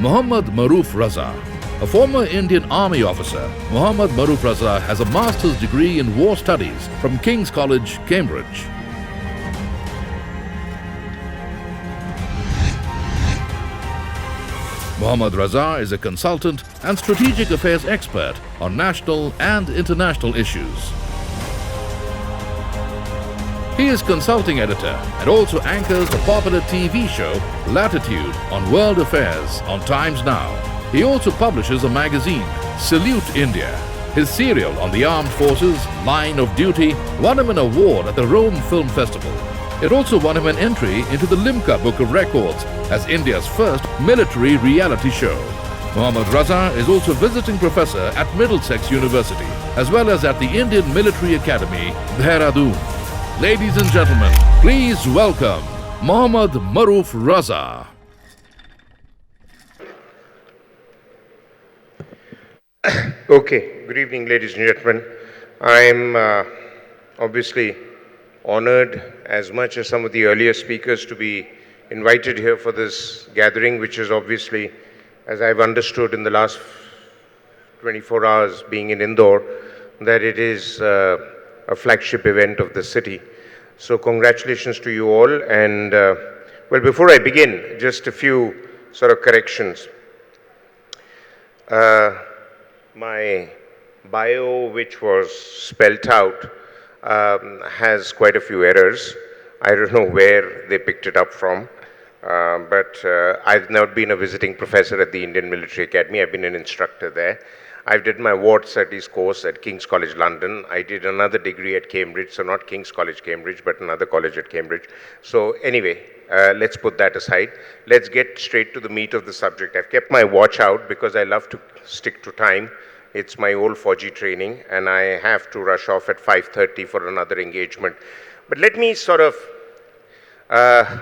Mohammad Maroof Raza. A former Indian Army officer, Mohammad Maroof Raza has a master's degree in war studies from King's College, Cambridge. Mohammad Raza is a consultant and strategic affairs expert on national and international issues. He is consulting editor and also anchors the popular TV show Latitude on world affairs on Times Now. He also publishes a magazine, Salute India. His serial on the armed forces, Line of Duty, won him an award at the Rome Film Festival. It also won him an entry into the Limca Book of Records as India's first military reality show. Mohammad Raza is also visiting professor at Middlesex University, as well as at the Indian Military Academy, Dehradun. Ladies and gentlemen, please welcome Mohammad Maroof Raza. Okay, good evening, ladies and gentlemen. I'm obviously honored as much as some of the earlier speakers to be invited here for this gathering, which is obviously, as I've understood in the last 24 hours being in Indore, that it is a flagship event of the city. So congratulations to you all. And well, before I begin, just a few sort of corrections. My bio, which was spelt out, has quite a few errors. I don't know where they picked it up from, but I've not been a visiting professor at the Indian Military Academy. I've been an instructor there. I did my war studies course at King's College London. I did another degree at Cambridge, so not King's College Cambridge, but another college at Cambridge. So anyway, let's put that aside. Let's get straight to the meat of the subject. I've kept my watch out because I love to stick to time. It's my old Fauji training, and I have to rush off at 5:30 for another engagement. But let me sort of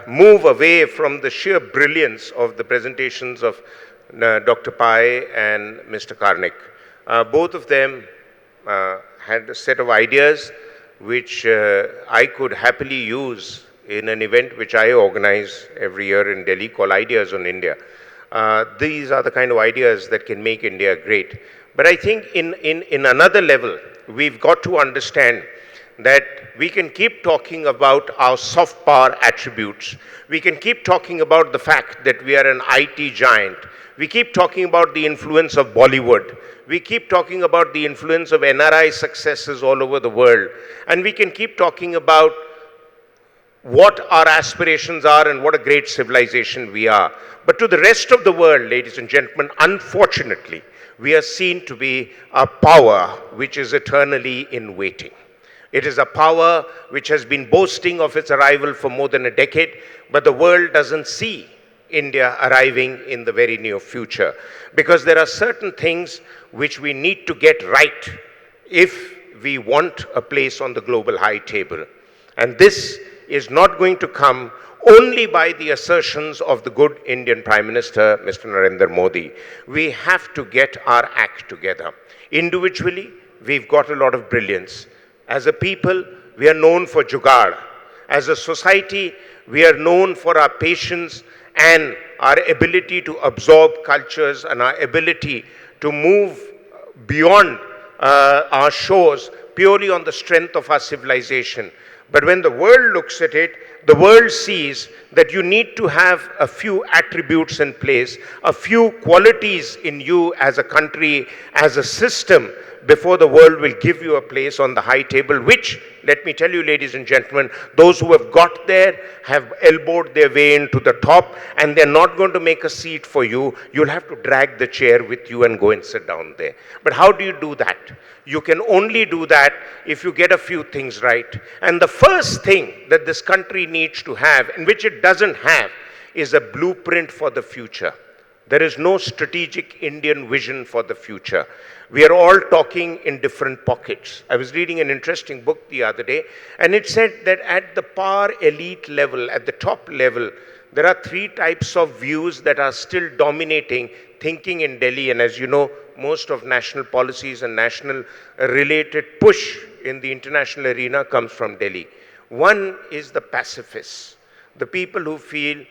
move away from the sheer brilliance of the presentations of Dr. Pai and Mr. Karnik. Both of them had a set of ideas which I could happily use in an event which I organize every year in Delhi called Ideas on India. These are the kind of ideas that can make India great. But I think in another level, we've got to understand that we can keep talking about our soft power attributes. We can keep talking about the fact that we are an IT giant. We keep talking about the influence of Bollywood. We keep talking about the influence of NRI successes all over the world. And we can keep talking about what our aspirations are and what a great civilization we are. But to the rest of the world, ladies and gentlemen, unfortunately, we are seen to be a power which is eternally in waiting. It is a power which has been boasting of its arrival for more than a decade, but the world doesn't see India arriving in the very near future, because there are certain things which we need to get right if we want a place on the global high table. And this is not going to come only by the assertions of the good Indian Prime Minister, Mr. Narendra Modi. We have to get our act together. Individually, we've got a lot of brilliance. As a people, we are known for jugaad. As a society, we are known for our patience and our ability to absorb cultures and our ability to move beyond our shores purely on the strength of our civilization. But when the world looks at it, the world sees that you need to have a few attributes in place, a few qualities in you as a country, as a system, before the world will give you a place on the high table, which, let me tell you, ladies and gentlemen, those who have got there have elbowed their way into the top, and they're not going to make a seat for you. You'll have to drag the chair with you and go and sit down there. But how do you do that? You can only do that if you get a few things right. And the first thing that this country needs to have, and which it doesn't have, is a blueprint for the future. There is no strategic Indian vision for the future. We are all talking in different pockets. I was reading an interesting book the other day, and it said that at the power elite level, at the top level, there are three types of views that are still dominating thinking in Delhi. And as you know, most of national policies and national related push in the international arena comes from Delhi. One is the pacifists, the people who feel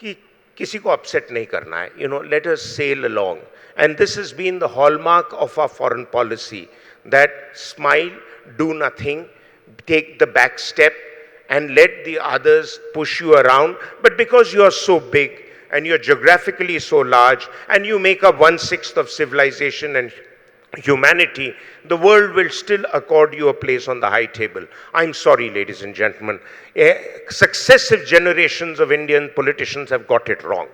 कि किसी को upset नहीं करना है. Let us sail along. And this has been the hallmark of our foreign policy, that smile, do nothing, take the back step, and let the others push you around. But because you are so big, and you're geographically so large, and you make up 1/6 of civilization and humanity, the world will still accord you a place on the high table. I'm sorry, ladies and gentlemen. Successive generations of Indian politicians have got it wrong.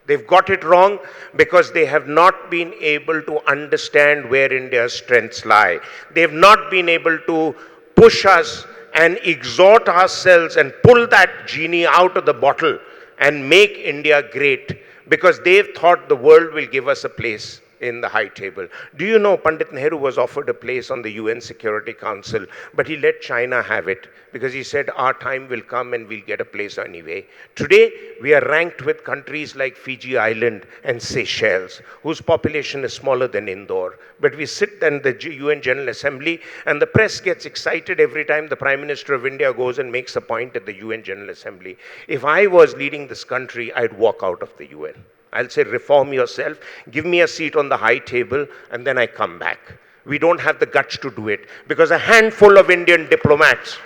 They've got it wrong because they have not been able to understand where India's strengths lie. They've not been able to push us and exhort ourselves and pull that genie out of the bottle and make India great, because they've thought the world will give us a place in the high table. Do you know Pandit Nehru was offered a place on the UN Security Council, but he let China have it because he said our time will come and we'll get a place anyway. Today, we are ranked with countries like Fiji Island and Seychelles, whose population is smaller than Indore. But we sit in the UN General Assembly and the press gets excited every time the Prime Minister of India goes and makes a point at the UN General Assembly. If I was leading this country, I'd walk out of the UN. I'll say, reform yourself, give me a seat on the high table, and then I come back. We don't have the guts to do it because a handful of Indian diplomats,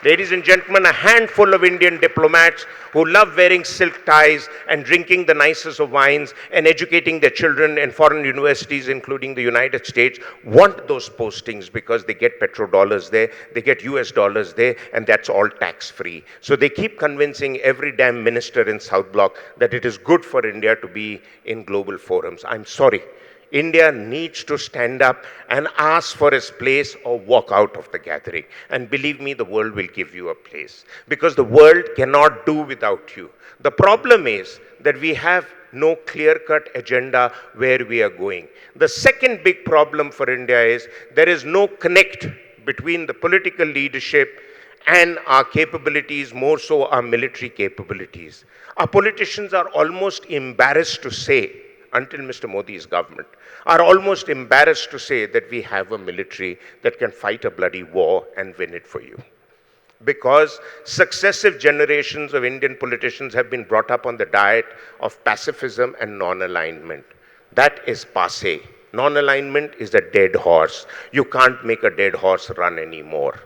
ladies and gentlemen, a handful of Indian diplomats who love wearing silk ties and drinking the nicest of wines and educating their children in foreign universities, including the United States, want those postings because they get petrodollars there, they get US dollars there, and that's all tax-free. So they keep convincing every damn minister in South Block that it is good for India to be in global forums. I'm sorry. India needs to stand up and ask for its place or walk out of the gathering. And believe me, the world will give you a place because the world cannot do without you. The problem is that we have no clear-cut agenda where we are going. The second big problem for India is there is no connect between the political leadership and our capabilities, more so our military capabilities. Our politicians are almost embarrassed to say, until Mr. Modi's government, are almost embarrassed to say that we have a military that can fight a bloody war and win it for you. Because successive generations of Indian politicians have been brought up on the diet of pacifism and non-alignment. That is passé. Non-alignment is a dead horse. You can't make a dead horse run anymore.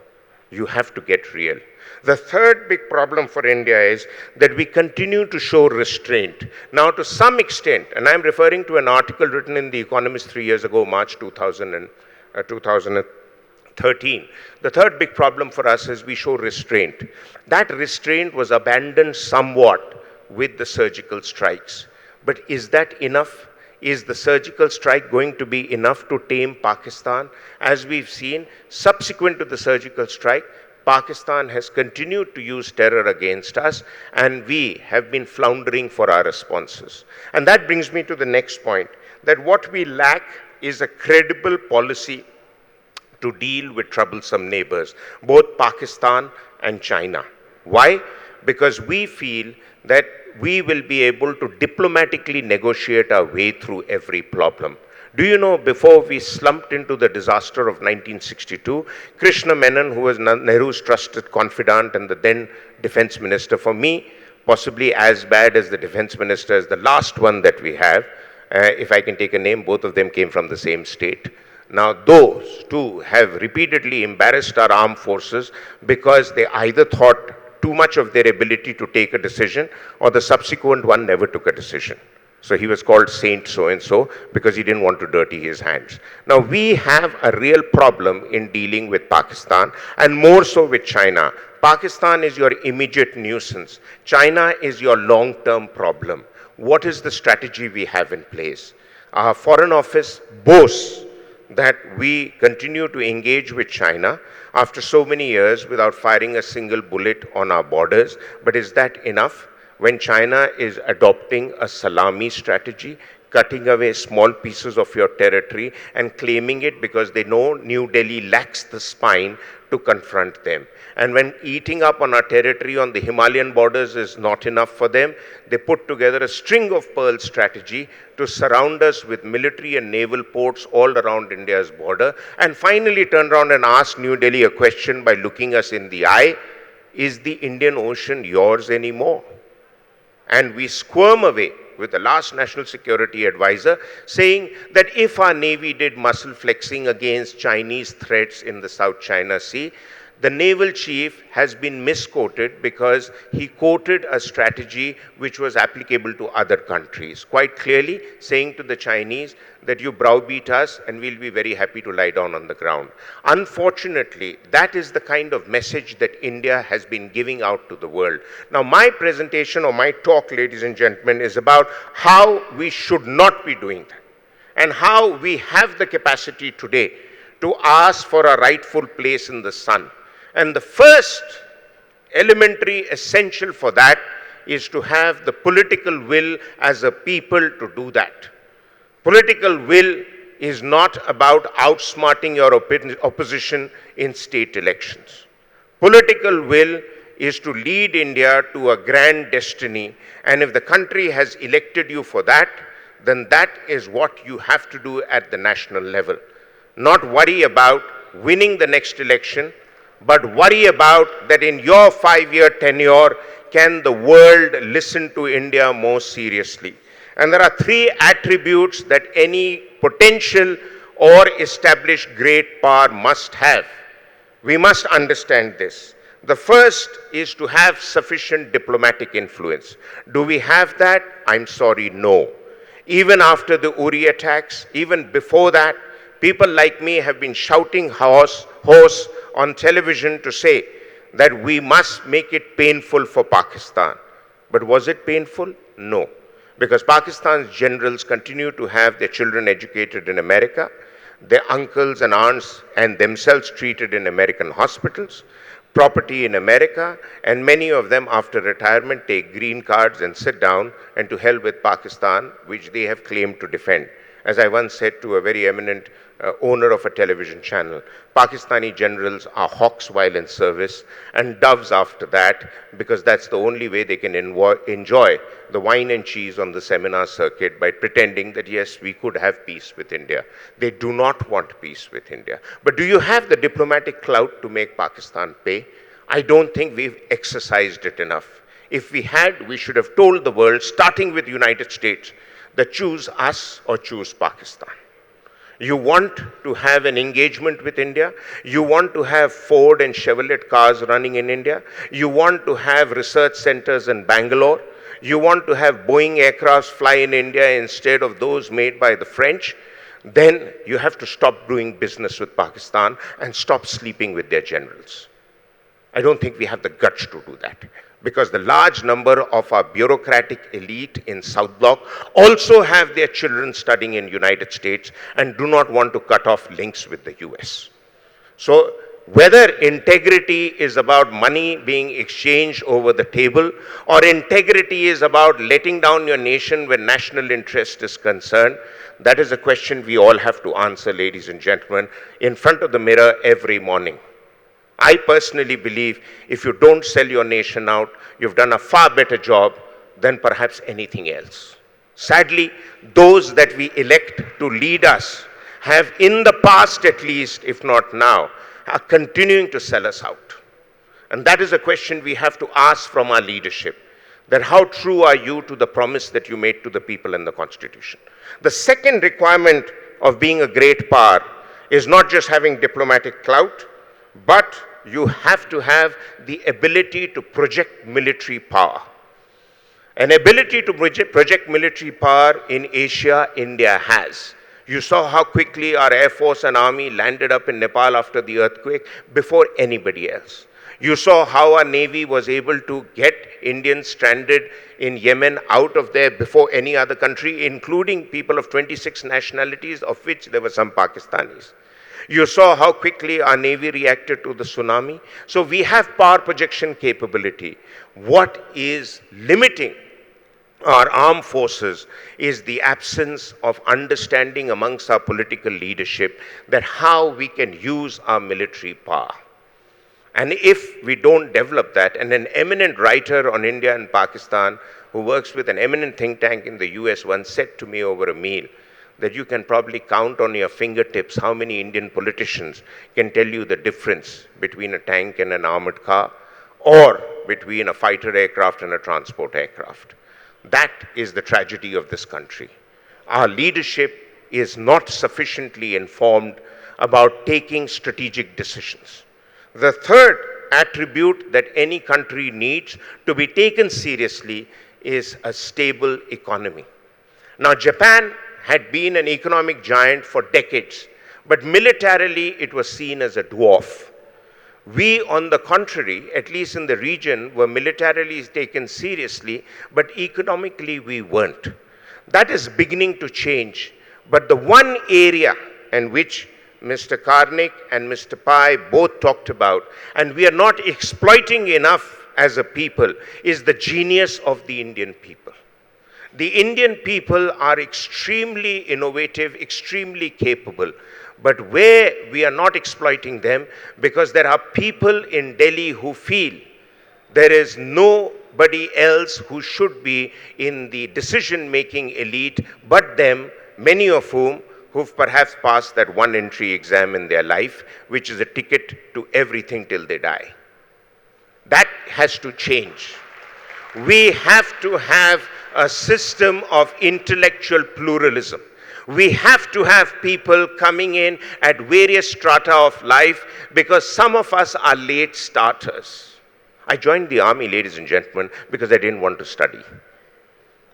You have to get real. The third big problem for India is that we continue to show restraint. Now, to some extent, and I'm referring to an article written in The Economist 3 years ago, March 2013. The third big problem for us is we show restraint. That restraint was abandoned somewhat with the surgical strikes. But is that enough? Is the surgical strike going to be enough to tame Pakistan? As we've seen, subsequent to the surgical strike, Pakistan has continued to use terror against us, and we have been floundering for our responses. And that brings me to the next point, that what we lack is a credible policy to deal with troublesome neighbors, both Pakistan and China. Why? Because we feel that we will be able to diplomatically negotiate our way through every problem. Do you know, before we slumped into the disaster of 1962, Krishna Menon, who was Nehru's trusted confidant and the then defense minister, for me, possibly as bad as the defense minister as the last one that we have, if I can take a name, both of them came from the same state. Now, those two have repeatedly embarrassed our armed forces because they either thought too much of their ability to take a decision or the subsequent one never took a decision. So he was called Saint so-and-so because he didn't want to dirty his hands. Now we have a real problem in dealing with Pakistan and more so with China. Pakistan is your immediate nuisance. China is your long-term problem. What is the strategy we have in place? Our Foreign Office boasts that we continue to engage with China after so many years without firing a single bullet on our borders. But is that enough? When China is adopting a salami strategy, cutting away small pieces of your territory and claiming it because they know New Delhi lacks the spine to confront them. And when eating up on our territory on the Himalayan borders is not enough for them, they put together a string of pearl strategy to surround us with military and naval ports all around India's border, and finally turn around and ask New Delhi a question by looking us in the eye: is the Indian Ocean yours anymore? And we squirm away with the last National Security Advisor saying that if our Navy did muscle flexing against Chinese threats in the South China Sea, the naval chief has been misquoted because he quoted a strategy which was applicable to other countries, quite clearly saying to the Chinese that you browbeat us and we'll be very happy to lie down on the ground. Unfortunately, that is the kind of message that India has been giving out to the world. Now, my presentation or my talk, ladies and gentlemen, is about how we should not be doing that and how we have the capacity today to ask for a rightful place in the sun. And the first elementary essential for that is to have the political will as a people to do that. Political will is not about outsmarting your opposition in state elections. Political will is to lead India to a grand destiny, and if the country has elected you for that, then that is what you have to do at the national level. Not worry about winning the next election, but worry about that in your 5-year tenure, can the world listen to India more seriously? And there are 3 attributes that any potential or established great power must have. We must understand this. The first is to have sufficient diplomatic influence. Do we have that? I'm sorry, no. Even after the Uri attacks, even before that, people like me have been shouting hoarse on television to say that we must make it painful for Pakistan. But was it painful? No. Because Pakistan's generals continue to have their children educated in America, their uncles and aunts and themselves treated in American hospitals, property in America, and many of them after retirement take green cards and sit down and to hell with Pakistan, which they have claimed to defend. As I once said to a very eminent owner of a television channel, Pakistani generals are hawks while in service and doves after that, because that's the only way they can enjoy the wine and cheese on the seminar circuit by pretending that yes, we could have peace with India. They do not want peace with India. But do you have the diplomatic clout to make Pakistan pay? I don't think we've exercised it enough. If we had, we should have told the world, starting with the United States, that choose us or choose Pakistan. You want to have an engagement with India. You want to have Ford and Chevrolet cars running in India. You want to have research centers in Bangalore. You want to have Boeing aircrafts fly in India instead of those made by the French. Then you have to stop doing business with Pakistan and stop sleeping with their generals. I don't think we have the guts to do that, because the large number of our bureaucratic elite in South Block also have their children studying in United States and do not want to cut off links with the US. So whether integrity is about money being exchanged over the table, or integrity is about letting down your nation when national interest is concerned, that is a question we all have to answer, ladies and gentlemen, in front of the mirror every morning. I personally believe if you don't sell your nation out, you've done a far better job than perhaps anything else. Sadly, those that we elect to lead us have in the past at least, if not now, are continuing to sell us out. And that is a question we have to ask from our leadership, that how true are you to the promise that you made to the people in the Constitution? The second requirement of being a great power is not just having diplomatic clout, but you have to have the ability to project military power. An ability to project military power in Asia, India has. You saw how quickly our Air Force and Army landed up in Nepal after the earthquake before anybody else. You saw how our Navy was able to get Indians stranded in Yemen out of there before any other country, including people of 26 nationalities, of which there were some Pakistanis. You saw how quickly our Navy reacted to the tsunami. So we have power projection capability. What is limiting our armed forces is the absence of understanding amongst our political leadership that how we can use our military power. And if we don't develop that, and an eminent writer on India and Pakistan who works with an eminent think tank in the US once said to me over a meal, that you can probably count on your fingertips how many Indian politicians can tell you the difference between a tank and an armored car, or between a fighter aircraft and a transport aircraft. That is the tragedy of this country. Our leadership is not sufficiently informed about taking strategic decisions. The third attribute that any country needs to be taken seriously is a stable economy. Now, Japan had been an economic giant for decades, but militarily it was seen as a dwarf. We, on the contrary, at least in the region, were militarily taken seriously, but economically we weren't. That is beginning to change. But the one area in which Mr. Karnik and Mr. Pai both talked about, and we are not exploiting enough as a people, is the genius of the Indian people. The Indian people are extremely innovative, extremely capable, but where we are not exploiting them, because there are people in Delhi who feel there is nobody else who should be in the decision-making elite but them, many of whom who've perhaps passed that one entry exam in their life, which is a ticket to everything till they die. That has to change. We have to have a system of intellectual pluralism. We have to have people coming in at various strata of life, because some of us are late starters. I joined the army, ladies and gentlemen, because I didn't want to study.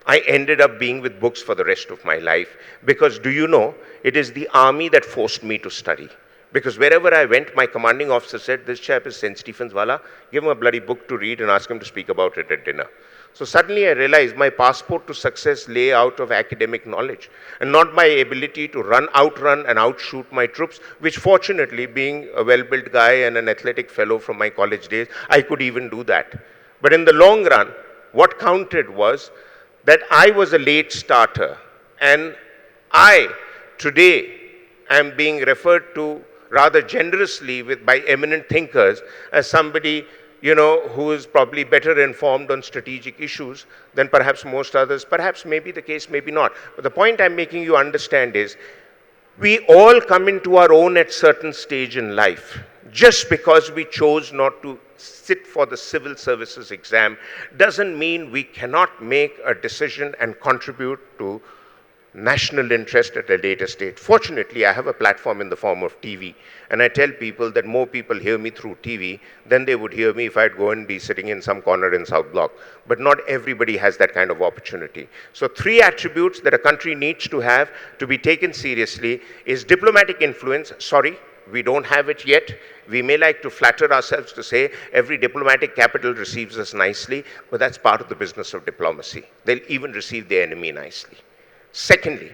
I ended up being with books for the rest of my life, because do you know, it is the army that forced me to study. Because wherever I went, my commanding officer said, this chap is St. Stephen's Wala, give him a bloody book to read and ask him to speak about it at dinner. So suddenly I realized my passport to success lay out of academic knowledge, and not my ability to outrun and outshoot my troops, which fortunately, being a well-built guy and an athletic fellow from my college days, I could even do that. But in the long run, what counted was that I was a late starter, and I today am being referred to rather generously by eminent thinkers as somebody, you know, who is probably better informed on strategic issues than perhaps most others. Perhaps maybe the case, maybe not. But the point I'm making you understand is, we all come into our own at certain stage in life. Just because we chose not to sit for the civil services exam doesn't mean we cannot make a decision and contribute to national interest at a later stage. Fortunately, I have a platform in the form of TV, and I tell people that more people hear me through TV than they would hear me if I'd go and be sitting in some corner in South Block. But not everybody has that kind of opportunity. So 3 attributes that a country needs to have to be taken seriously is diplomatic influence. Sorry, we don't have it yet. We may like to flatter ourselves to say every diplomatic capital receives us nicely, but that's part of the business of diplomacy. They'll even receive their enemy nicely. Secondly,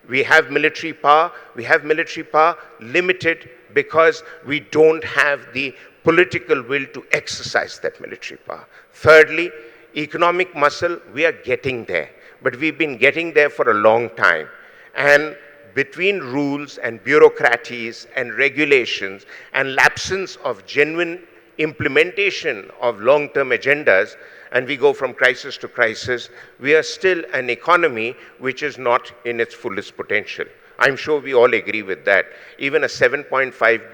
we have military power. We have military power limited because we don't have the political will to exercise that military power. Thirdly, economic muscle, we are getting there, but we've been getting there for a long time. And between rules and bureaucracies and regulations and absence of genuine implementation of long-term agendas, and we go from crisis to crisis, we are still an economy which is not in its fullest potential. I'm sure we all agree with that. Even a 7.5%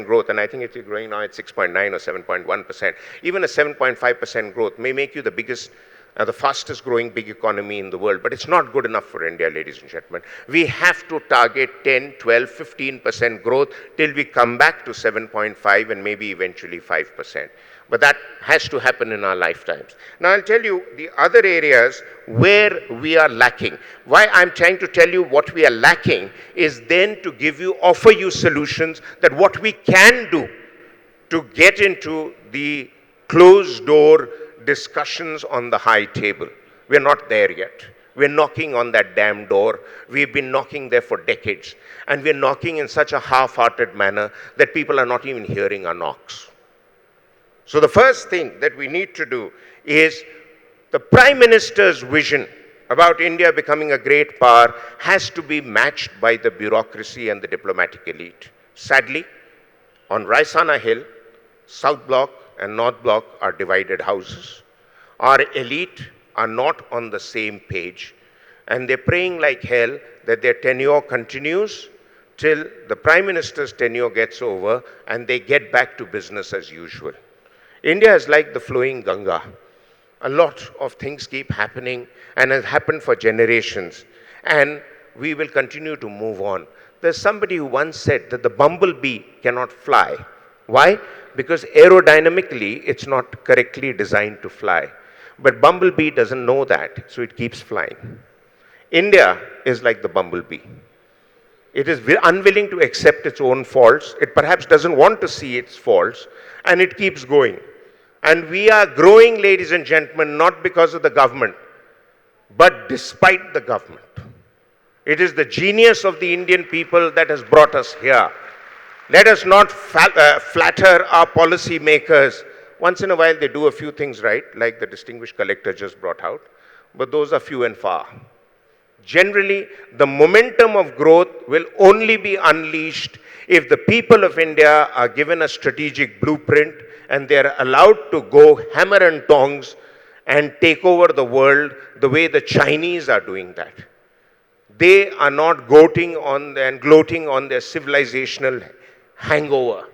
growth, and I think it's growing now at 6.9 or 7.1%, even a 7.5% growth may make you the biggest, the fastest growing big economy in the world, but it's not good enough for India, ladies and gentlemen. We have to target 10, 12, 15% growth till we come back to 7.5 and maybe eventually 5%. But that has to happen in our lifetimes. Now I'll tell you the other areas where we are lacking. Why I'm trying to tell you what we are lacking is then to offer you solutions that what we can do to get into the closed door discussions on the high table. We're not there yet. We're knocking on that damn door. We've been knocking there for decades. And we're knocking in such a half-hearted manner that people are not even hearing our knocks. So the first thing that we need to do is the Prime Minister's vision about India becoming a great power has to be matched by the bureaucracy and the diplomatic elite. Sadly, on Raisana Hill, South Block and North Block are divided houses. Our elite are not on the same page, and they're praying like hell that their tenure continues till the Prime Minister's tenure gets over and they get back to business as usual. India is like the flowing Ganga. A lot of things keep happening and have happened for generations. And we will continue to move on. There's somebody who once said that the bumblebee cannot fly. Why? Because aerodynamically, it's not correctly designed to fly. But bumblebee doesn't know that, so it keeps flying. India is like the bumblebee. It is unwilling to accept its own faults. It perhaps doesn't want to see its faults, and it keeps going. And we are growing, ladies and gentlemen, not because of the government, but despite the government. It is the genius of the Indian people that has brought us here. Let us not flatter our policy makers. Once in a while, they do a few things right, like the distinguished collector just brought out, but those are few and far. Generally, the momentum of growth will only be unleashed if the people of India are given a strategic blueprint and they are allowed to go hammer and tongs and take over the world the way the Chinese are doing that. They are not gloating on their civilizational hangover.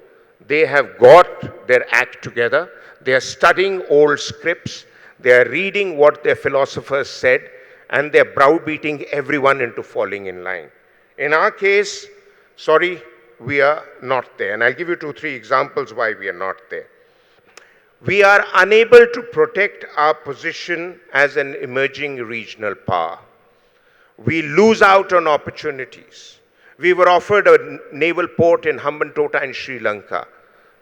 They have got their act together. They are studying old scripts. They are reading what their philosophers said, and they're browbeating everyone into falling in line. In our case, sorry, we are not there. And I'll give you 2-3 examples why we are not there. We are unable to protect our position as an emerging regional power. We lose out on opportunities. We were offered a naval port in Hambantota in Sri Lanka.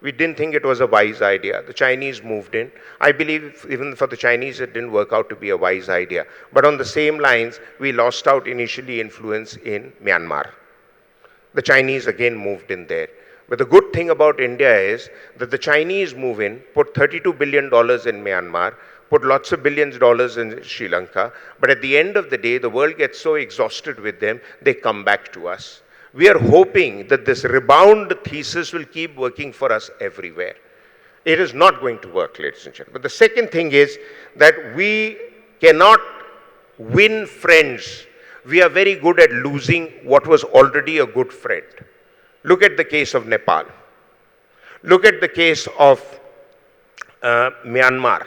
We didn't think it was a wise idea. The Chinese moved in. I believe even for the Chinese, it didn't work out to be a wise idea. But on the same lines, we lost out initially influence in Myanmar. The Chinese again moved in there. But the good thing about India is that the Chinese move in, put $32 billion in Myanmar, put lots of billions of dollars in Sri Lanka. But at the end of the day, the world gets so exhausted with them, they come back to us. We are hoping that this rebound thesis will keep working for us everywhere. It is not going to work, ladies and gentlemen. But the second thing is that we cannot win friends. We are very good at losing what was already a good friend. Look at the case of Nepal. Look at the case of Myanmar.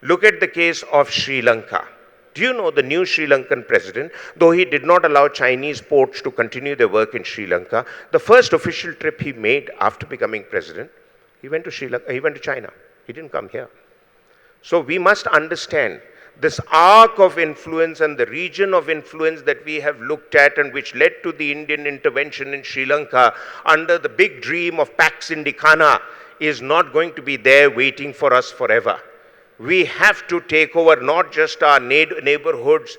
Look at the case of Sri Lanka. Do you know the new Sri Lankan president, though he did not allow Chinese ports to continue their work in Sri Lanka, the first official trip he made after becoming president, he went to Sri Lanka, he went to China. He didn't come here. So we must understand this arc of influence and the region of influence that we have looked at and which led to the Indian intervention in Sri Lanka under the big dream of Pax Indicana is not going to be there waiting for us forever. We have to take over not just our neighborhood's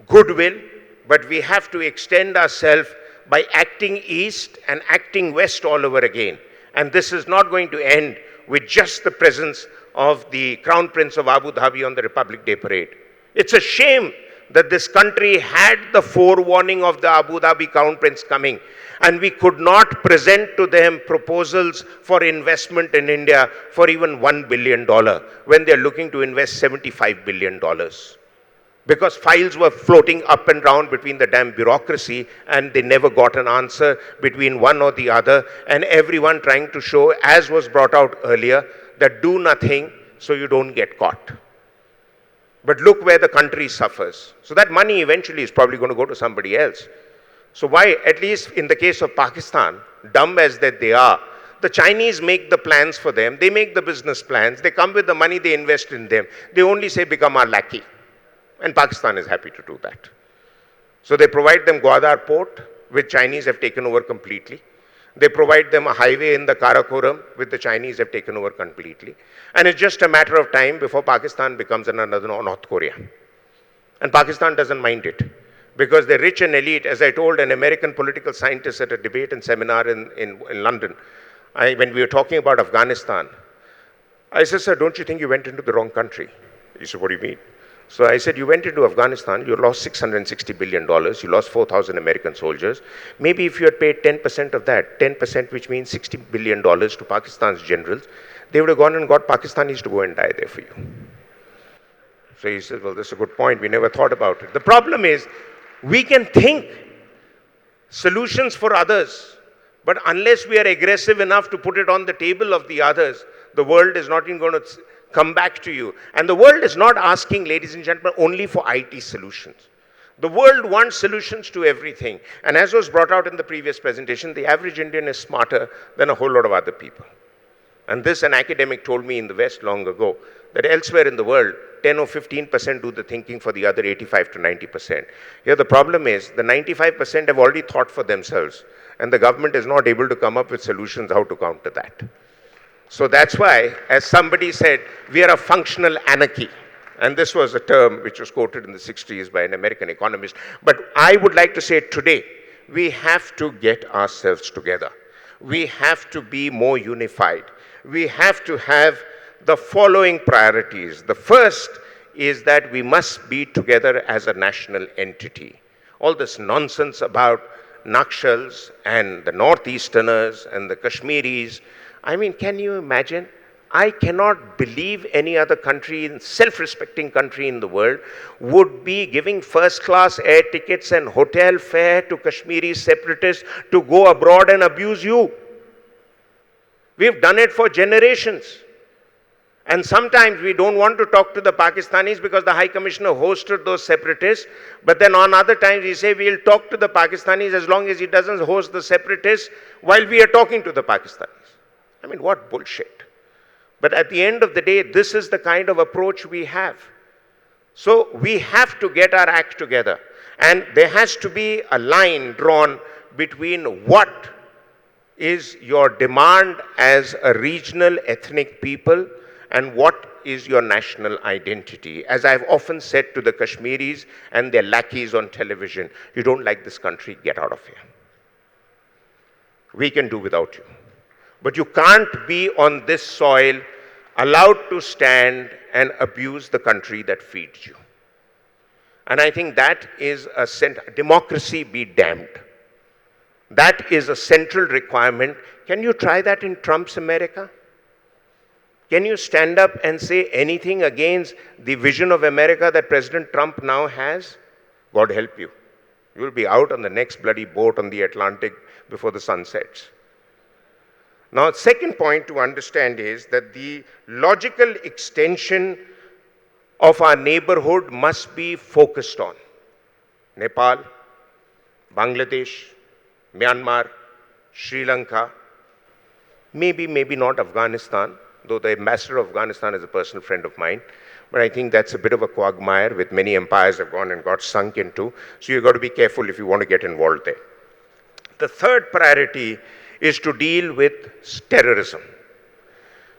goodwill, but we have to extend ourselves by acting east and acting west all over again. And this is not going to end with just the presence of the Crown Prince of Abu Dhabi on the Republic Day parade. It's a shame that this country had the forewarning of the Abu Dhabi Crown Prince coming, and we could not present to them proposals for investment in India for even $1 billion when they're looking to invest $75 billion. Because files were floating up and down between the damn bureaucracy and they never got an answer between one or the other, and everyone trying to show, as was brought out earlier, that do nothing so you don't get caught. But look where the country suffers. So that money eventually is probably going to go to somebody else. So why, at least in the case of Pakistan, dumb as that they are, the Chinese make the plans for them, they make the business plans, they come with the money, they invest in them. They only say become our lackey. And Pakistan is happy to do that. So they provide them Gwadar port, which Chinese have taken over completely. They provide them a highway in the Karakoram, which the Chinese have taken over completely. And it's just a matter of time before Pakistan becomes another North Korea. And Pakistan doesn't mind it, because they're rich and elite. As I told an American political scientist at a debate and seminar in London, when we were talking about Afghanistan, I said, sir, don't you think you went into the wrong country? He said, what do you mean? So I said, you went into Afghanistan, you lost $660 billion, you lost 4,000 American soldiers. Maybe if you had paid 10% of that, 10% which means $60 billion to Pakistan's generals, they would have gone and got Pakistanis to go and die there for you. So he said, well, that's a good point. We never thought about it. The problem is, we can think solutions for others, but unless we are aggressive enough to put it on the table of the others, the world is not even going to come back to you. And the world is not asking, ladies and gentlemen, only for IT solutions. The world wants solutions to everything. And as was brought out in the previous presentation, the average Indian is smarter than a whole lot of other people. And this an academic told me in the West long ago, that elsewhere in the world, 10 or 15% do the thinking for the other 85 to 90%. Here the problem is, the 95% have already thought for themselves, and the government is not able to come up with solutions how to counter that. So that's why, as somebody said, we are a functional anarchy. And this was a term which was quoted in the 60s by an American economist. But I would like to say today, we have to get ourselves together. We have to be more unified. We have to have the following priorities. The first is that we must be together as a national entity. All this nonsense about Nakshals and the Northeasterners and the Kashmiris, I mean, can you imagine? I cannot believe any other country, self-respecting country in the world, would be giving first-class air tickets and hotel fare to Kashmiri separatists to go abroad and abuse you. We've done it for generations. And sometimes we don't want to talk to the Pakistanis because the High Commissioner hosted those separatists. But then on other times we say we'll talk to the Pakistanis as long as he doesn't host the separatists while we are talking to the Pakistanis. I mean, what bullshit. But at the end of the day, this is the kind of approach we have. So we have to get our act together. And there has to be a line drawn between what is your demand as a regional ethnic people and what is your national identity. As I've often said to the Kashmiris and their lackeys on television, you don't like this country, get out of here. We can do without you. But you can't be on this soil allowed to stand and abuse the country that feeds you. And I think that is a democracy be damned. That is a central requirement. Can you try that in Trump's America? Can you stand up and say anything against the vision of America that President Trump now has? God help you. You will be out on the next bloody boat on the Atlantic before the sun sets. Now, second point to understand is that the logical extension of our neighborhood must be focused on Nepal, Bangladesh, Myanmar, Sri Lanka, maybe not Afghanistan, though the ambassador of Afghanistan is a personal friend of mine. But I think that's a bit of a quagmire with many empires have gone and got sunk into. So you've got to be careful if you want to get involved there. The third priority is to deal with terrorism.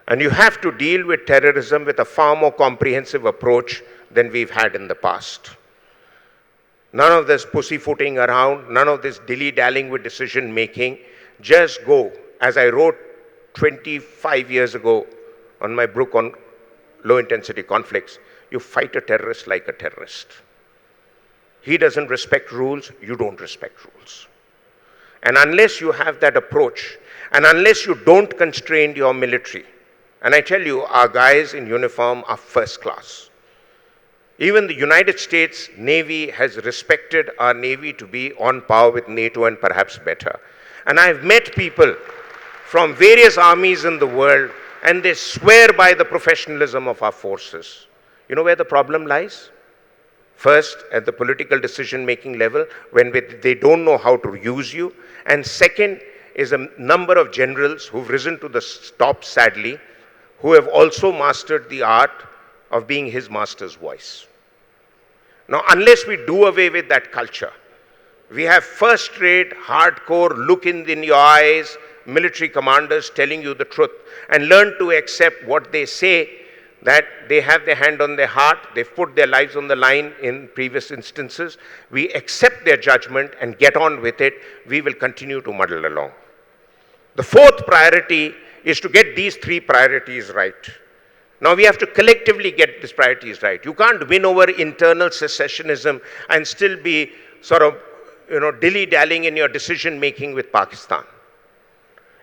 And you have to deal with terrorism with a far more comprehensive approach than we've had in the past. None of this pussyfooting around, none of this dilly-dallying with decision making. Just go. As I wrote 25 years ago on my book on low-intensity conflicts, you fight a terrorist like a terrorist. He doesn't respect rules, you don't respect rules. And unless you have that approach, and unless you don't constrain your military, and I tell you, our guys in uniform are first class. Even the United States Navy has respected our Navy to be on par with NATO and perhaps better. And I've met people from various armies in the world, and they swear by the professionalism of our forces. You know where the problem lies? First, at the political decision-making level, when they don't know how to use you. And second is a number of generals who've risen to the top, sadly, who have also mastered the art of being his master's voice. Now, unless we do away with that culture, we have first-rate, hardcore, look in your eyes, military commanders telling you the truth, and learn to accept what they say, that they have their hand on their heart, they've put their lives on the line in previous instances. We accept their judgment and get on with it. We will continue to muddle along. The fourth priority is to get these three priorities right. Now we have to collectively get these priorities right. You can't win over internal secessionism and still be sort of, dilly-dallying in your decision-making with Pakistan.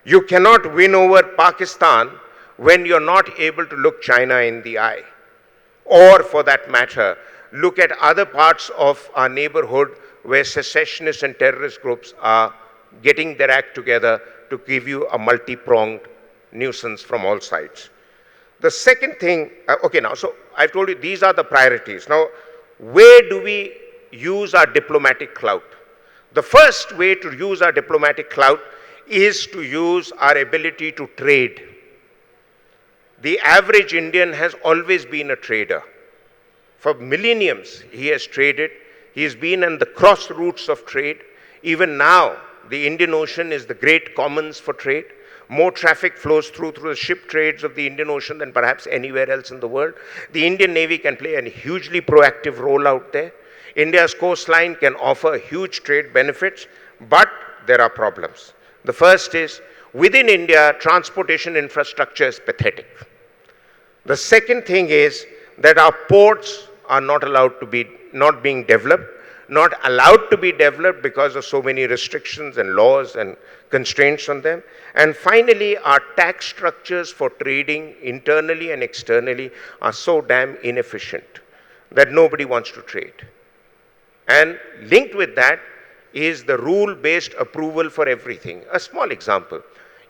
You cannot win over Pakistan when you're not able to look China in the eye. Or, for that matter, look at other parts of our neighborhood where secessionists and terrorist groups are getting their act together to give you a multi-pronged nuisance from all sides. The second thing, okay, now, so I've told you these are the priorities. Now, where do we use our diplomatic clout? The first way to use our diplomatic clout is to use our ability to trade. The average Indian has always been a trader. For millenniums, he has traded. He's been in the crossroads of trade. Even now, the Indian Ocean is the great commons for trade. More traffic flows through the ship trades of the Indian Ocean than perhaps anywhere else in the world. The Indian Navy can play a hugely proactive role out there. India's coastline can offer huge trade benefits, but there are problems. The first is, within India, transportation infrastructure is pathetic. The second thing is that our ports are not being developed, not allowed to be developed because of so many restrictions and laws and constraints on them. And finally, our tax structures for trading internally and externally are so damn inefficient that nobody wants to trade. And linked with that is the rule-based approval for everything. A small example.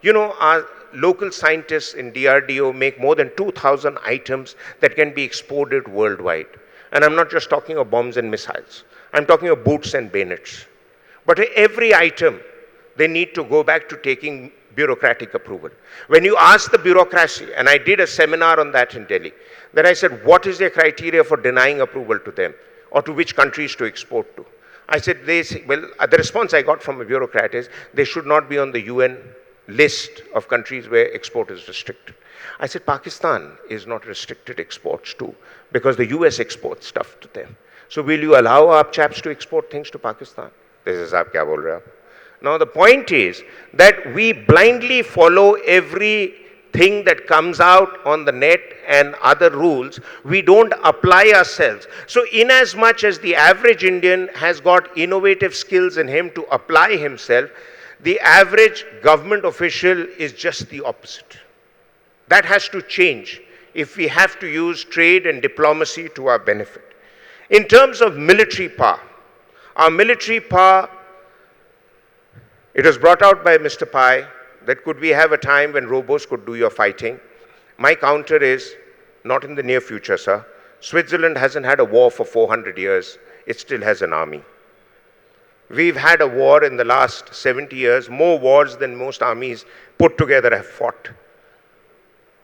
You know, our local scientists in DRDO make more than 2,000 items that can be exported worldwide. And I'm not just talking of bombs and missiles. I'm talking of boots and bayonets. But every item, they need to go back to taking bureaucratic approval. When you ask the bureaucracy, and I did a seminar on that in Delhi, then I said, what is their criteria for denying approval to them, or to which countries to export to? I said, the response I got from a bureaucrat is, they should not be on the UN list of countries where export is restricted. I said, Pakistan is not restricted exports to, because the US exports stuff to them. So will you allow our chaps to export things to Pakistan? This is aap kya bol rahe ho? Now the point is that we blindly follow everything that comes out on the net and other rules. We don't apply ourselves. So in as much as the average Indian has got innovative skills in him to apply himself, the average government official is just the opposite. That has to change if we have to use trade and diplomacy to our benefit. In terms of military power, our military power, it was brought out by Mr. Pai that could we have a time when robots could do your fighting. My counter is, not in the near future, sir. Switzerland hasn't had a war for 400 years. It still has an army. We've had a war in the last 70 years, more wars than most armies put together have fought.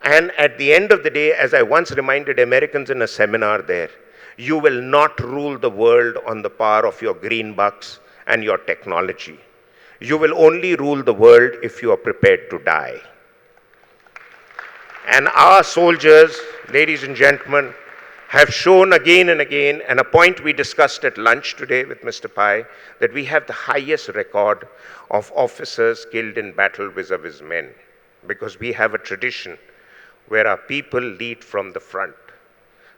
And at the end of the day, as I once reminded Americans in a seminar there, you will not rule the world on the power of your green bucks and your technology. You will only rule the world if you are prepared to die. And our soldiers, ladies and gentlemen, have shown again and again, and a point we discussed at lunch today with Mr. Pai, that we have the highest record of officers killed in battle vis-a-vis men, because we have a tradition where our people lead from the front.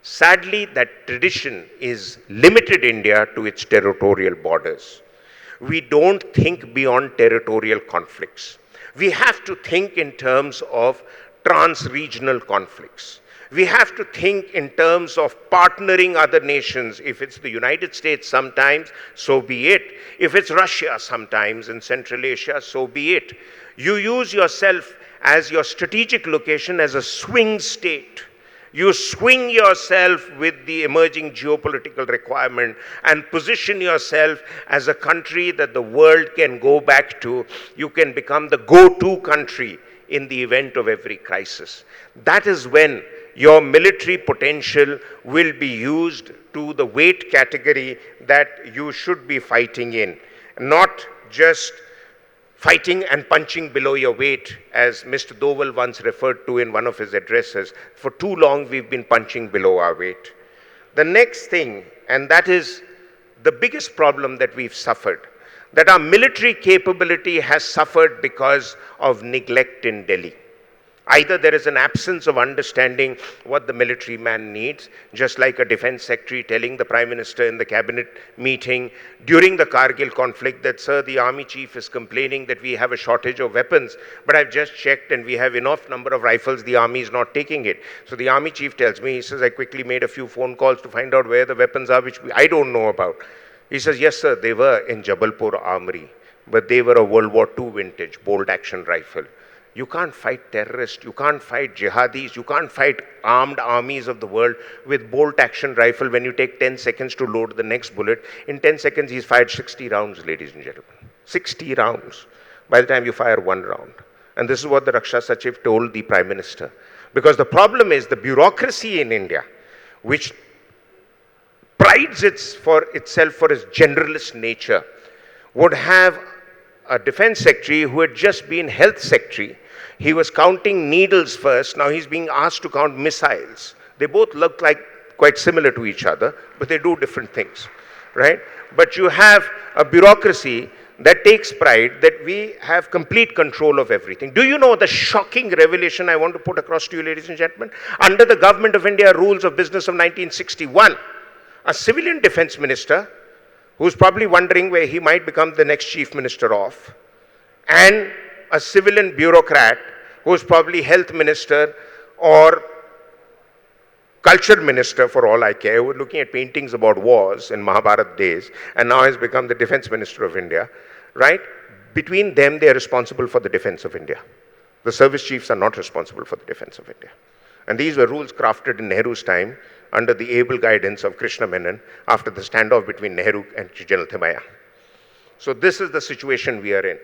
Sadly, that tradition is limited India to its territorial borders. We don't think beyond territorial conflicts. We have to think in terms of trans-regional conflicts. We have to think in terms of partnering other nations. If it's the United States sometimes, so be it. If it's Russia sometimes in Central Asia, so be it. You use yourself as your strategic location as a swing state. You swing yourself with the emerging geopolitical requirement and position yourself as a country that the world can go back to. You can become the go-to country in the event of every crisis. That is when your military potential will be used to the weight category that you should be fighting in, not just fighting and punching below your weight, as Mr. Doval once referred to in one of his addresses. For too long, we've been punching below our weight. The next thing, and that is the biggest problem that we've suffered, that our military capability has suffered because of neglect in Delhi. Either there is an absence of understanding what the military man needs, just like a defense secretary telling the Prime Minister in the cabinet meeting during the Kargil conflict that, sir, the army chief is complaining that we have a shortage of weapons, but I've just checked and we have enough number of rifles, the army is not taking it. So the army chief tells me, he says, I quickly made a few phone calls to find out where the weapons are, which I don't know about. He says, yes, sir, they were in Jabalpur Armory, but they were a World War II vintage bolt action rifle. You can't fight terrorists, you can't fight jihadis, you can't fight armed armies of the world with bolt-action rifle when you take 10 seconds to load the next bullet. In 10 seconds, he's fired 60 rounds, ladies and gentlemen. 60 rounds by the time you fire one round. And this is what the Raksha Sachiv told the Prime Minister. Because the problem is the bureaucracy in India, which prides itself for its generalist nature, would have a defense secretary who had just been health secretary. He was counting needles first, now he's being asked to count missiles. They both look like quite similar to each other, but they do different things, right? But you have a bureaucracy that takes pride that we have complete control of everything. Do you know the shocking revelation I want to put across to you, ladies and gentlemen? Under the Government of India Rules of Business of 1961, a civilian defense minister who's probably wondering where he might become the next chief minister of, and a civilian bureaucrat who's probably health minister or culture minister for all I care, who was looking at paintings about wars in Mahabharat days, and now has become the defense minister of India, right? Between them, they are responsible for the defense of India. The service chiefs are not responsible for the defense of India. And these were rules crafted in Nehru's time under the able guidance of Krishna Menon after the standoff between Nehru and General Thimayya. So this is the situation we are in.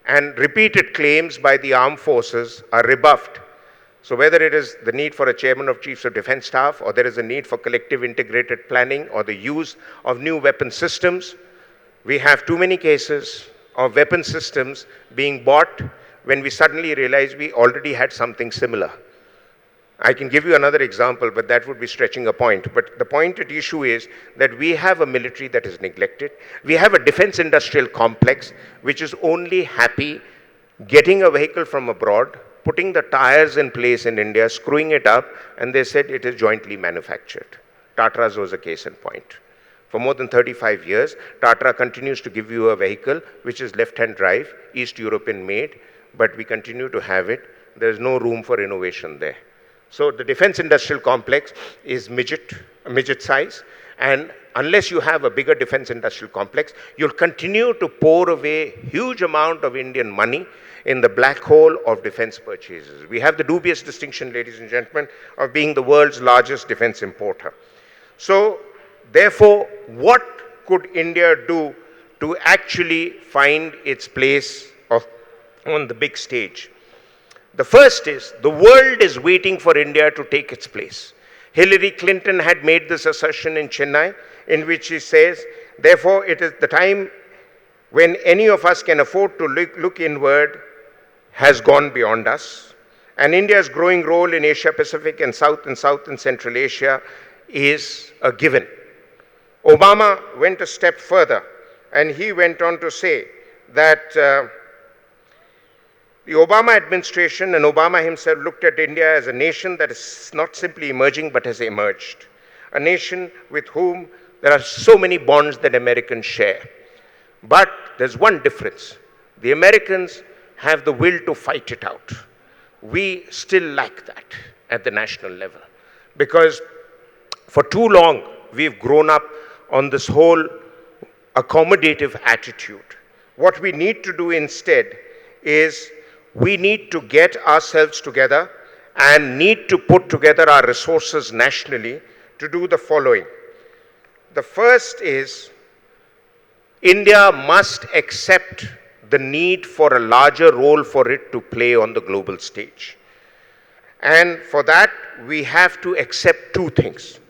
And repeated claims by the armed forces are rebuffed. So whether it is the need for a chairman of chiefs of defense staff, or there is a need for collective integrated planning, or the use of new weapon systems, we have too many cases of weapon systems being bought when we suddenly realize we already had something similar. I can give you another example, but that would be stretching a point. But the point at issue is that we have a military that is neglected. We have a defense industrial complex which is only happy getting a vehicle from abroad, putting the tires in place in India, screwing it up, and they said it is jointly manufactured. Tata's was a case in point. For more than 35 years, Tata continues to give you a vehicle which is left-hand drive, East European made, but we continue to have it. There is no room for innovation there. So the defense industrial complex is midget size, and unless you have a bigger defense industrial complex, you'll continue to pour away huge amount of Indian money in the black hole of defense purchases. We have the dubious distinction, ladies and gentlemen, of being the world's largest defense importer. So therefore, what could India do to actually find its place on the big stage? The first is, the world is waiting for India to take its place. Hillary Clinton had made this assertion in Chennai, in which she says, therefore, it is the time when any of us can afford to look inward has gone beyond us. And India's growing role in Asia Pacific and South and Central Asia is a given. Obama went a step further, and he went on to say that the Obama administration and Obama himself looked at India as a nation that is not simply emerging but has emerged. A nation with whom there are so many bonds that Americans share. But there's one difference. The Americans have the will to fight it out. We still lack that at the national level. Because for too long, we've grown up on this whole accommodative attitude. What we need to do instead is we need to get ourselves together and need to put together our resources nationally to do the following. The first is, India must accept the need for a larger role for it to play on the global stage. And for that, we have to accept two things.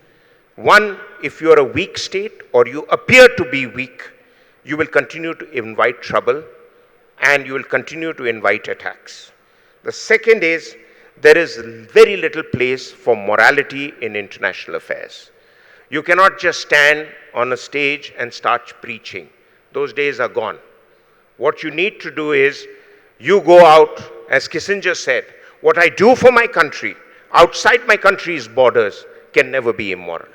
One, if you are a weak state or you appear to be weak, you will continue to invite trouble and you will continue to invite attacks. The second is, there is very little place for morality in international affairs. You cannot just stand on a stage and start preaching. Those days are gone. What you need to do is, you go out, as Kissinger said, what I do for my country, outside my country's borders, can never be immoral.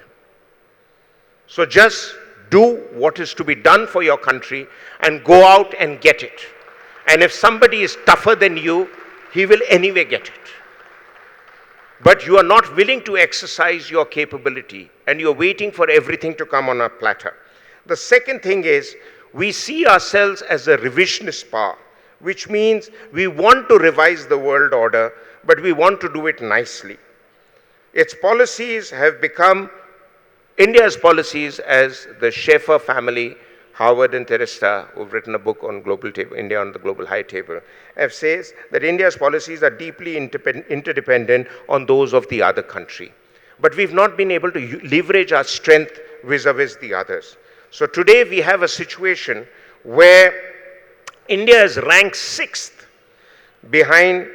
So just do what is to be done for your country and go out and get it. And if somebody is tougher than you, he will anyway get it. But you are not willing to exercise your capability and you're waiting for everything to come on a platter. The second thing is, we see ourselves as a revisionist power. which means we want to revise the world order, but we want to do it nicely. Its policies have become India's policies, as the Schaefer family, Howard and Teresta, who've written a book on global table, India on the global high table, have says that India's policies are deeply interdependent on those of the other country. But we've not been able to leverage our strength vis-a-vis the others. So today we have a situation where India is ranked 6th behind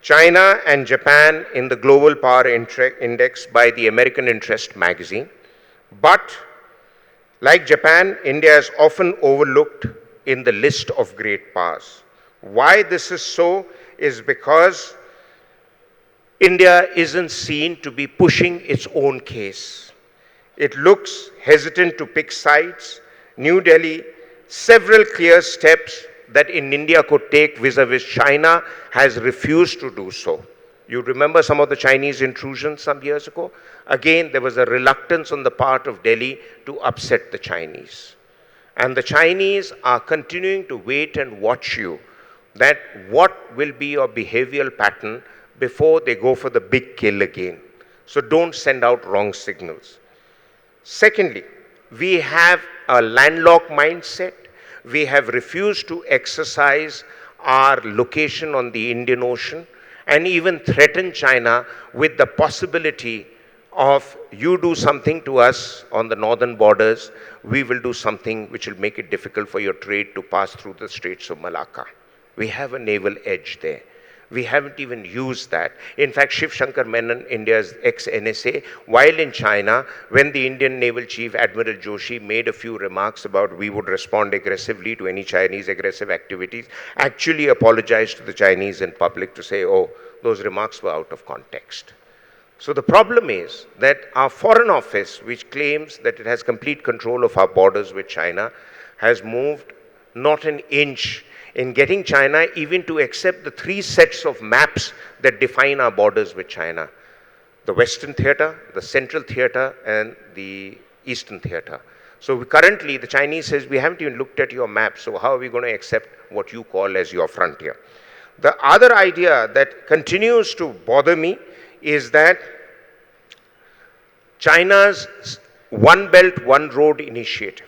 China and Japan in the Global Power Index by the American Interest magazine. But like Japan, India is often overlooked in the list of great powers. Why this is so is because India isn't seen to be pushing its own case. It looks hesitant to pick sides. New Delhi, several clear steps that in India could take vis-a-vis China has refused to do so. You remember some of the Chinese intrusions some years ago? Again, there was a reluctance on the part of Delhi to upset the Chinese. And the Chinese are continuing to wait and watch you, that what will be your behavioral pattern before they go for the big kill again. So don't send out wrong signals. Secondly, we have a landlocked mindset. We have refused to exercise our location on the Indian Ocean and even threaten China with the possibility of you do something to us on the northern borders, we will do something which will make it difficult for your trade to pass through the Straits of Malacca. We have a naval edge there. We haven't even used that. In fact, Shiv Shankar Menon, India's ex-NSA, while in China, when the Indian Naval Chief Admiral Joshi made a few remarks about we would respond aggressively to any Chinese aggressive activities, actually apologized to the Chinese in public to say, oh, those remarks were out of context. So the problem is that our Foreign Office, which claims that it has complete control of our borders with China, has moved not an inch in getting China even to accept the 3 sets of maps that define our borders with China. The Western Theater, the Central Theater, and the Eastern Theater. So currently, the Chinese says, we haven't even looked at your map, so how are we going to accept what you call as your frontier? The other idea that continues to bother me is that China's One Belt, One Road initiative.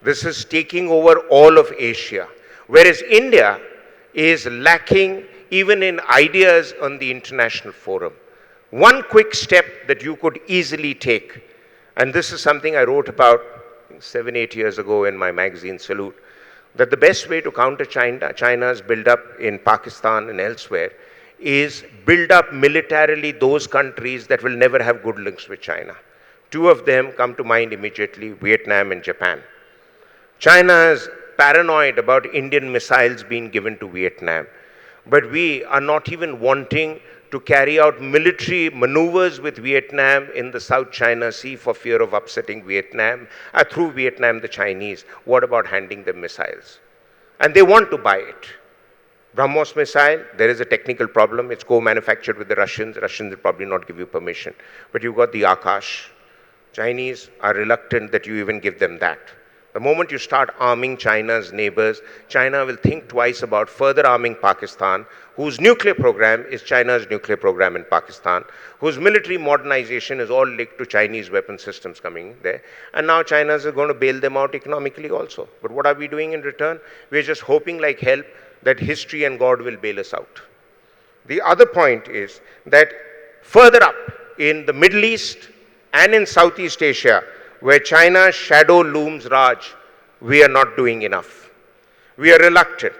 This is taking over all of Asia. Whereas India is lacking even in ideas on the international forum. One quick step that you could easily take, and this is something I wrote about 7, 8 years ago in my magazine Salute, that the best way to counter China's build-up in Pakistan and elsewhere is build up militarily those countries that will never have good links with China. 2 of them come to mind immediately, Vietnam and Japan. China is paranoid about Indian missiles being given to Vietnam. But we are not even wanting to carry out military maneuvers with Vietnam in the South China Sea for fear of upsetting Vietnam, through Vietnam the Chinese. What about handing them missiles? And they want to buy it. BrahMos missile, there is a technical problem. It's co-manufactured with the Russians. Russians will probably not give you permission. But you've got the Akash. Chinese are reluctant that you even give them that. The moment you start arming China's neighbors, China will think twice about further arming Pakistan, whose nuclear program is China's nuclear program in Pakistan, whose military modernization is all linked to Chinese weapon systems coming there. And now China is going to bail them out economically also. But what are we doing in return? We're just hoping like hell that history and God will bail us out. The other point is that further up in the Middle East and in Southeast Asia, where China's shadow looms large, we are not doing enough. We are reluctant.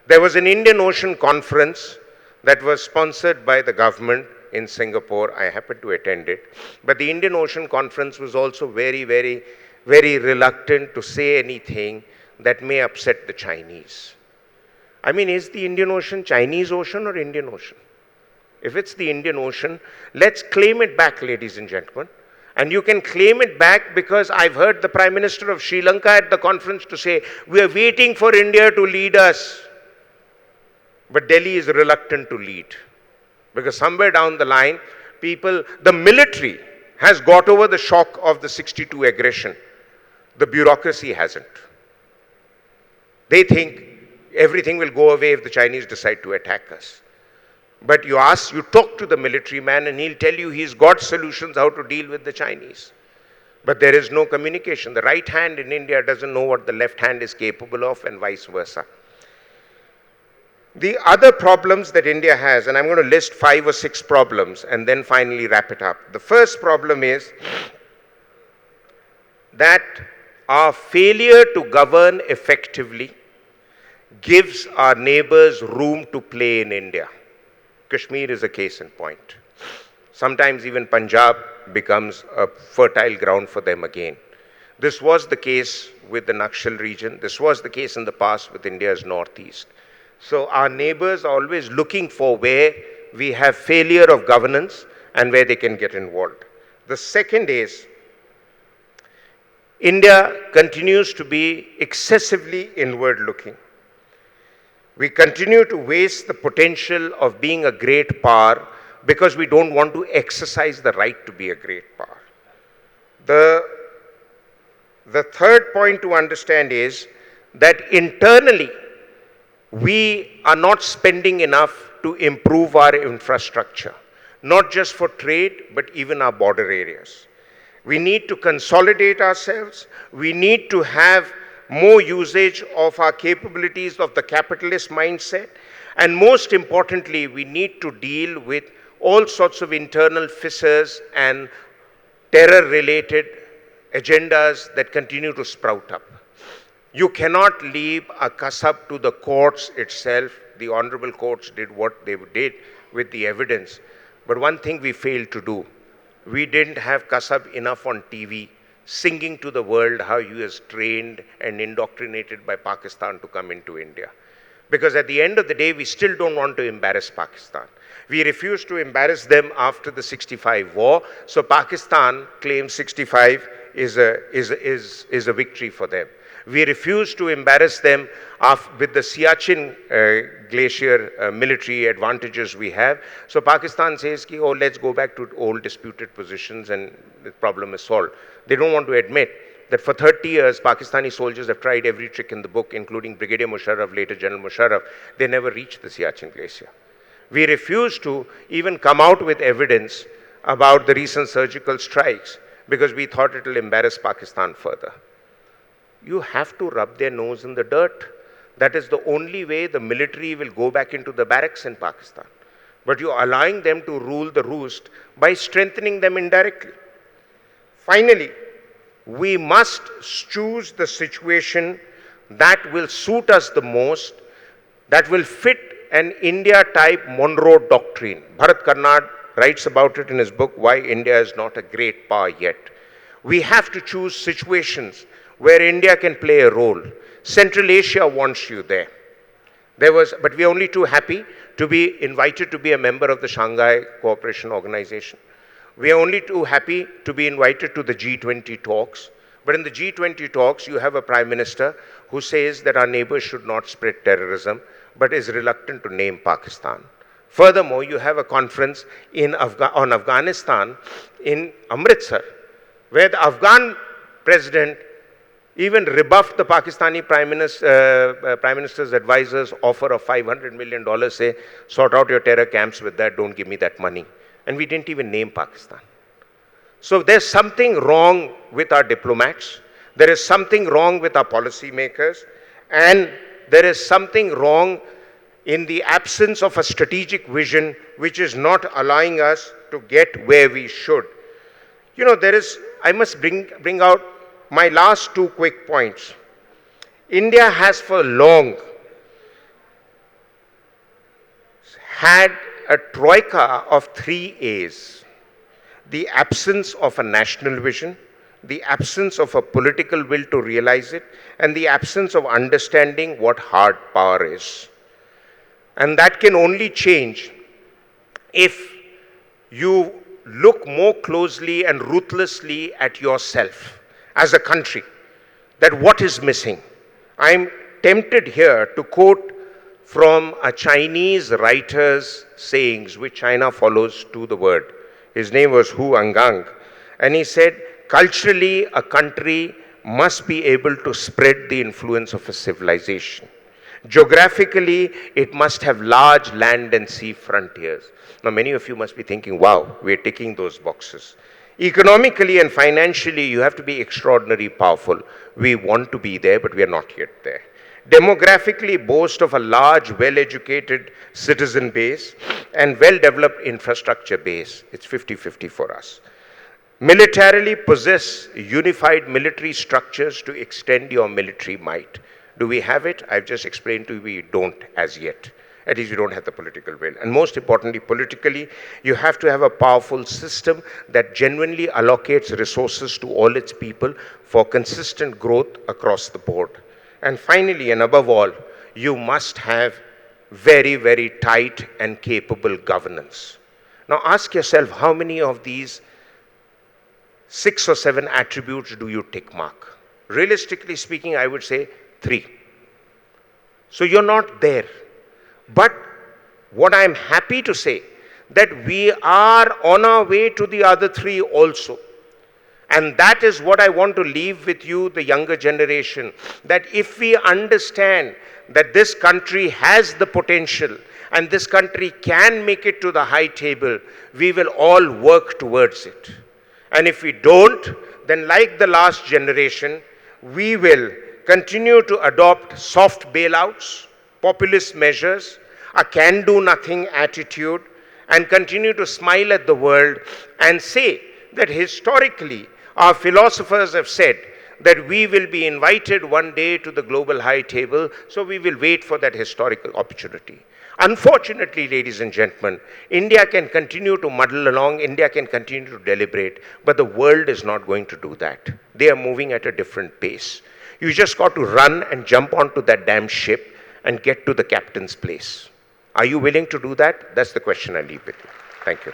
There was an Indian Ocean conference that was sponsored by the government in Singapore. I happened to attend it. But the Indian Ocean conference was also very, very, very reluctant to say anything that may upset the Chinese. I mean, is the Indian Ocean Chinese Ocean or Indian Ocean? If it's the Indian Ocean, let's claim it back, ladies and gentlemen. And you can claim it back because I've heard the Prime Minister of Sri Lanka at the conference to say, we are waiting for India to lead us. But Delhi is reluctant to lead. Because somewhere down the line, the military has got over the shock of the 62 aggression. The bureaucracy hasn't. They think everything will go away if the Chinese decide to attack us. But you talk to the military man and he'll tell you he's got solutions how to deal with the Chinese. But there is no communication. The right hand in India doesn't know what the left hand is capable of, and vice versa. The other problems that India has, and I'm going to list 5 or 6 problems and then finally wrap it up. The first problem is that our failure to govern effectively gives our neighbors room to play in India. Kashmir is a case in point. Sometimes even Punjab becomes a fertile ground for them again. This was the case with the Nakshal region. This was the case in the past with India's northeast. So our neighbors are always looking for where we have failure of governance and where they can get involved. The second is India continues to be excessively inward looking. We continue to waste the potential of being a great power because we don't want to exercise the right to be a great power. The third point to understand is that internally, we are not spending enough to improve our infrastructure, not just for trade, but even our border areas. We need to consolidate ourselves. We need to have more usage of our capabilities of the capitalist mindset. And most importantly, we need to deal with all sorts of internal fissures and terror-related agendas that continue to sprout up. You cannot leave a kasab to the courts itself. The honorable courts did what they did with the evidence. But one thing we failed to do, we didn't have kasab enough on TV singing to the world how he was trained and indoctrinated by Pakistan to come into India. Because at the end of the day, we still don't want to embarrass Pakistan. We refused to embarrass them after the 65 war. So Pakistan claims 65 is a victory for them. We refuse to embarrass them with the Siachen glacier military advantages we have. So Pakistan says, oh, let's go back to old disputed positions and the problem is solved. They don't want to admit that for 30 years, Pakistani soldiers have tried every trick in the book, including Brigadier Musharraf, later General Musharraf. They never reached the Siachen glacier. We refuse to even come out with evidence about the recent surgical strikes because we thought it will embarrass Pakistan further. You have to rub their nose in the dirt. That is the only way the military will go back into the barracks in Pakistan. But you're allowing them to rule the roost by strengthening them indirectly. Finally, we must choose the situation that will suit us the most, that will fit an India-type Monroe doctrine. Bharat Karnad writes about it in his book, Why India is Not a Great Power Yet. We have to choose situations where India can play a role. Central Asia wants you there. But we are only too happy to be invited to be a member of the Shanghai Cooperation Organization. We are only too happy to be invited to the G20 talks. But in the G20 talks, you have a prime minister who says that our neighbors should not spread terrorism, but is reluctant to name Pakistan. Furthermore, you have a conference on Afghanistan in Amritsar, where the Afghan president even rebuffed the Pakistani Prime Minister's advisors' offer of $500 million, say, sort out your terror camps with that, don't give me that money. And we didn't even name Pakistan. So there's something wrong with our diplomats, there is something wrong with our policymakers, and there is something wrong in the absence of a strategic vision which is not allowing us to get where we should. You know, I must bring out my last 2 quick points. India has for long had a troika of 3 A's. The absence of a national vision, the absence of a political will to realize it, and the absence of understanding what hard power is. And that can only change if you look more closely and ruthlessly at yourself as a country, that what is missing. I'm tempted here to quote from a Chinese writer's sayings, which China follows to the word. His name was Hu Angang, and he said, culturally, a country must be able to spread the influence of a civilization. Geographically, it must have large land and sea frontiers. Now, many of you must be thinking, wow, we're ticking those boxes. Economically and financially, you have to be extraordinarily powerful. We want to be there, but we are not yet there. Demographically, boast of a large, well-educated citizen base and well-developed infrastructure base. It's 50-50 for us. Militarily, possess unified military structures to extend your military might. Do we have it? I've just explained to you we don't as yet. At least we don't have the political will. And most importantly, politically, you have to have a powerful system that genuinely allocates resources to all its people for consistent growth across the board. And finally, and above all, you must have very, very tight and capable governance. Now ask yourself, how many of these 6 or 7 attributes do you tick mark? Realistically speaking, I would say 3. So you're not there. But what I'm happy to say, that we are on our way to the other 3 also. And that is what I want to leave with you, the younger generation, that if we understand that this country has the potential and this country can make it to the high table, we will all work towards it. And if we don't, then like the last generation, we will continue to adopt soft bailouts, populist measures, a can-do-nothing attitude, and continue to smile at the world and say that historically, our philosophers have said that we will be invited one day to the global high table, so we will wait for that historical opportunity. Unfortunately, ladies and gentlemen, India can continue to muddle along, India can continue to deliberate, but the world is not going to do that. They are moving at a different pace. You just got to run and jump onto that damn ship and get to the captain's place. Are you willing to do that? That's the question I leave with you. Thank you.